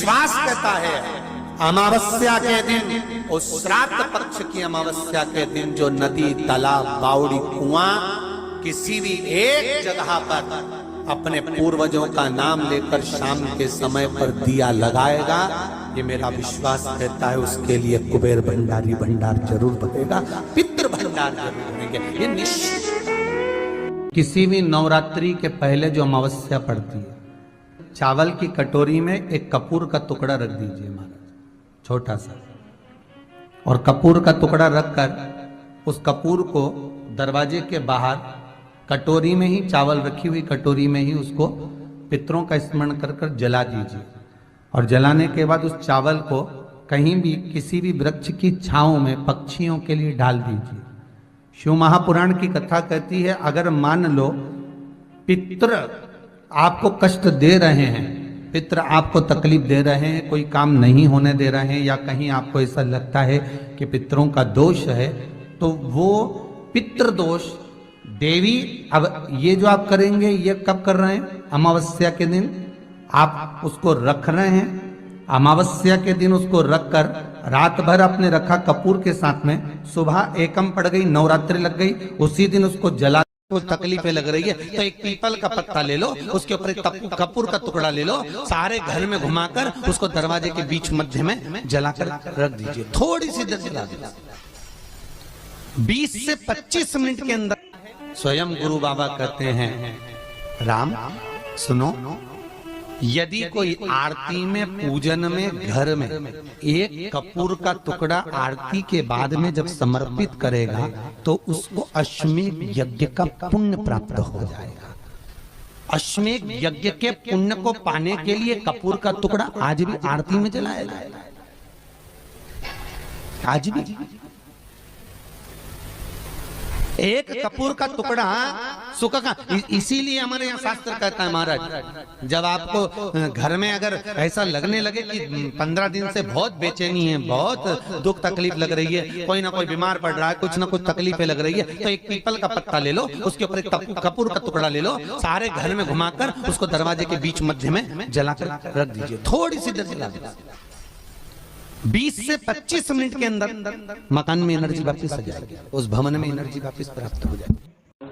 विश्वास कहता है अमावस्या के दिन, उस श्राद्ध पक्ष की अमावस्या के दिन जो नदी, तालाब, बावड़ी, कुआं किसी भी एक जगह पर अपने पूर्वजों का नाम लेकर शाम के समय पर दिया लगाएगा, ये मेरा विश्वास कहता है उसके लिए कुबेर भंडारी भंडार जरूर बनेगा, पितृ भंडार जरूर बनेंगे, ये निश्चित। किसी भी नवरात्रि के पहले जो अमावस्या पड़ती है, चावल की कटोरी में एक कपूर का टुकड़ा रख दीजिए महाराज, छोटा सा, और कपूर का टुकड़ा रखकर उस कपूर को दरवाजे के बाहर कटोरी में ही, चावल रखी हुई कटोरी में ही उसको पितरों का स्मरण कर कर जला दीजिए। और जलाने के बाद उस चावल को कहीं भी किसी भी वृक्ष की छांव में पक्षियों के लिए डाल दीजिए। शिव महापुराण की कथा कहती है, अगर मान लो पितृ आपको कष्ट दे रहे हैं, पितृ आपको तकलीफ दे रहे हैं, कोई काम नहीं होने दे रहे हैं, या कहीं आपको ऐसा लगता है कि पितरों का दोष है, तो वो पितृ दोष देवी, अब ये जो आप करेंगे ये कब कर रहे हैं? अमावस्या के दिन आप उसको रख रहे हैं। अमावस्या के दिन उसको रखकर रात भर आपने रखा कपूर के साथ में, सुबह एकम पड़ गई, नवरात्रि लग गई, उसी दिन उसको जला, कुछ तकलीफें लग रही है तो एक पीपल का पत्ता ले लो, उसके ऊपर एक कपूर का टुकड़ा ले लो, सारे घर में घुमाकर उसको दरवाजे के बीच मध्य में जलाकर रख दीजिए, थोड़ी सी देर जला दीजिए। 20 से 25 मिनट के अंदर स्वयं गुरु बाबा कहते हैं, राम सुनो, यदि कोई आरती में, पूजन में, घर में एक कपूर का टुकड़ा आरती के बाद में जब समर्पित करेगा तो उसको अश्वमेध यज्ञ का पुण्य प्राप्त हो जाएगा। अश्वमेध यज्ञ के पुण्य को पाने के लिए कपूर का टुकड़ा आज भी आरती में जलाया जाएगा, आज भी। एक कपूर का टुकड़ा सुख का, इसीलिए हमारे यहाँ शास्त्र कहता है महाराज, जब आपको घर में अगर ऐसा लगने लगे कि 15 दिन से बहुत बेचैनी है, बहुत दुख तकलीफ लग रही है, कोई ना कोई बीमार पड़ रहा है, कुछ ना कुछ तकलीफें लग रही है, तो एक पीपल का पत्ता ले लो, उसके ऊपर एक कपूर का टुकड़ा ले लो, सारे घर में घुमाकर उसको दरवाजे के बीच मध्य में जलाकर रख दीजिए, थोड़ी सी देर जला दीजिए। 20 से 25 मिनट के अंदर मकान में एनर्जी वापस आ जाएगी, उस भवन में एनर्जी वापस प्राप्त हो जाएगी।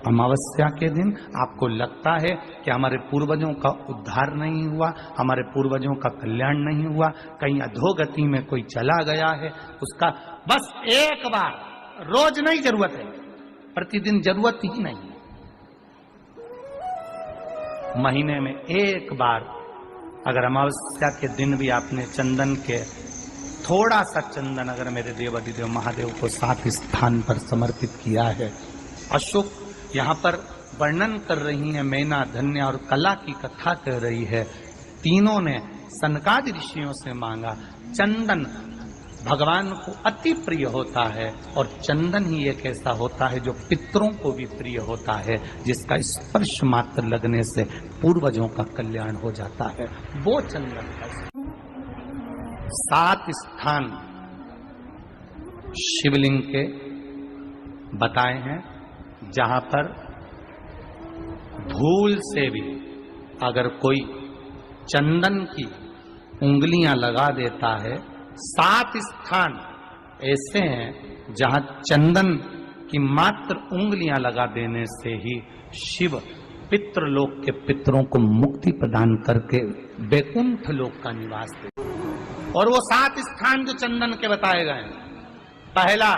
अमावस्या के दिन आपको लगता है कि हमारे पूर्वजों का उद्धार नहीं हुआ, हमारे पूर्वजों का कल्याण नहीं हुआ, कहीं अधोगति में कोई चला गया है, उसका बस एक बार, रोज नहीं जरूरत है, प्रतिदिन जरूरत ही नहीं, महीने में एक बार अगर अमावस्या के दिन भी आपने चंदन के, थोड़ा सा चंदन अगर मेरे देवाधिदेव महादेव को 7 स्थान पर समर्पित किया है। अशोक यहाँ पर वर्णन कर रही है, मैना, धन्य और कला की कथा कह रही है। तीनों ने सनकादि ऋषियों से मांगा। चंदन भगवान को अति प्रिय होता है, और चंदन ही एक ऐसा होता है जो पितरों को भी प्रिय होता है, जिसका स्पर्श मात्र लगने से पूर्वजों का कल्याण हो जाता है, वो चंदन का 7 स्थान शिवलिंग के बताए हैं, जहां पर भूल से भी अगर कोई चंदन की उंगलियां लगा देता है, 7 स्थान ऐसे हैं जहां चंदन की मात्र उंगलियां लगा देने से ही शिव पितृलोक के पितरों को मुक्ति प्रदान करके वैकुंठ लोक का निवास देते। और वो 7 स्थान जो चंदन के बताए गए, पहला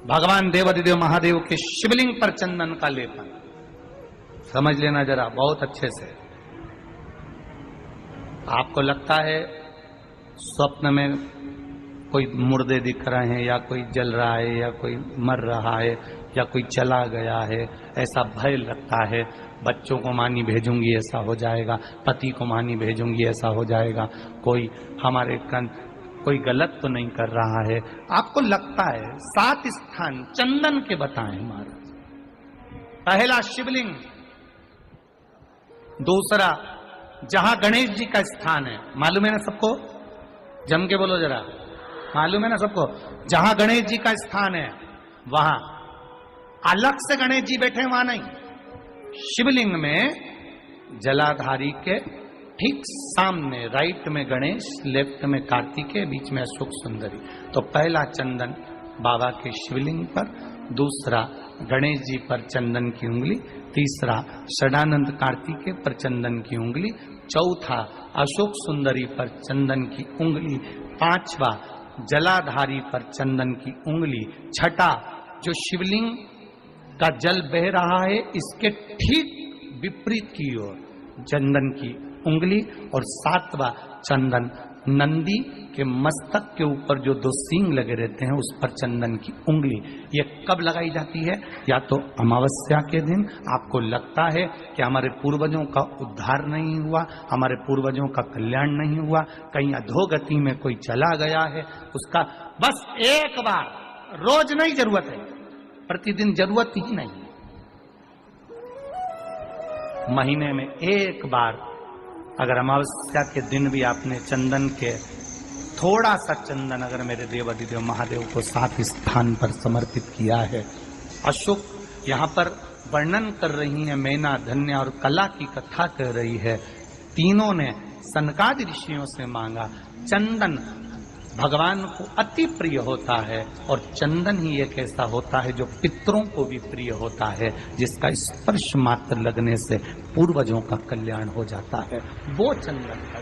भगवान देवाधिदेव महादेव के शिवलिंग पर चंदन का लेपन, समझ लेना जरा बहुत अच्छे से। आपको लगता है स्वप्न में कोई मुर्दे दिख रहे हैं, या कोई जल रहा है, या कोई मर रहा है, या कोई चला गया है, ऐसा भय लगता है, बच्चों को मानी भेजूंगी ऐसा हो जाएगा, पति को मानी भेजूंगी ऐसा हो जाएगा, कोई हमारे कोई गलत तो नहीं कर रहा है, आपको लगता है। 7 स्थान चंदन के बताएं महाराज। पहला शिवलिंग, दूसरा जहां गणेश जी का स्थान है, मालूम है ना सबको, जम के बोलो जरा, मालूम है ना सबको, जहां गणेश जी का स्थान है वहां अलग से गणेश जी बैठे, वहां नहीं, शिवलिंग में जलाधारी के ठीक सामने राइट में गणेश, लेफ्ट में कार्तिकेय, बीच में अशोक सुंदरी। तो पहला चंदन बाबा के शिवलिंग पर, दूसरा गणेश जी पर चंदन की उंगली, तीसरा षडानंद कार्तिकेय पर चंदन की उंगली, चौथा अशोक सुंदरी पर चंदन की उंगली, पांचवा जलाधारी पर चंदन की उंगली, छठा जो शिवलिंग का जल बह रहा है इसके ठीक विपरीत की ओर चंदन की उंगली, और सातवां चंदन नंदी के मस्तक के ऊपर जो दो सींग लगे रहते हैं उस पर चंदन की उंगली। ये कब लगाई जाती है? या तो अमावस्या के दिन आपको लगता है कि हमारे पूर्वजों का उद्धार नहीं हुआ, हमारे पूर्वजों का कल्याण नहीं हुआ, कहीं अधोगति में कोई चला गया है, उसका बस एक बार, रोज नहीं जरूरत है, प्रतिदिन जरूरत ही नहीं, महीने में एक बार अगर अमावस्या के दिन भी आपने चंदन के थोड़ा सा चंदन अगर मेरे देवाधिदेव महादेव को सात स्थान पर समर्पित किया है। अशोक यहाँ पर वर्णन कर रही है, मैना, धन्य और कला की कथा कह रही है। तीनों ने सनकादि ऋषियों से मांगा। चंदन भगवान को अति प्रिय होता है और चंदन ही एक ऐसा होता है जो पितरों को भी प्रिय होता है, जिसका स्पर्श मात्र लगने से पूर्वजों का कल्याण हो जाता है। वो चंदन का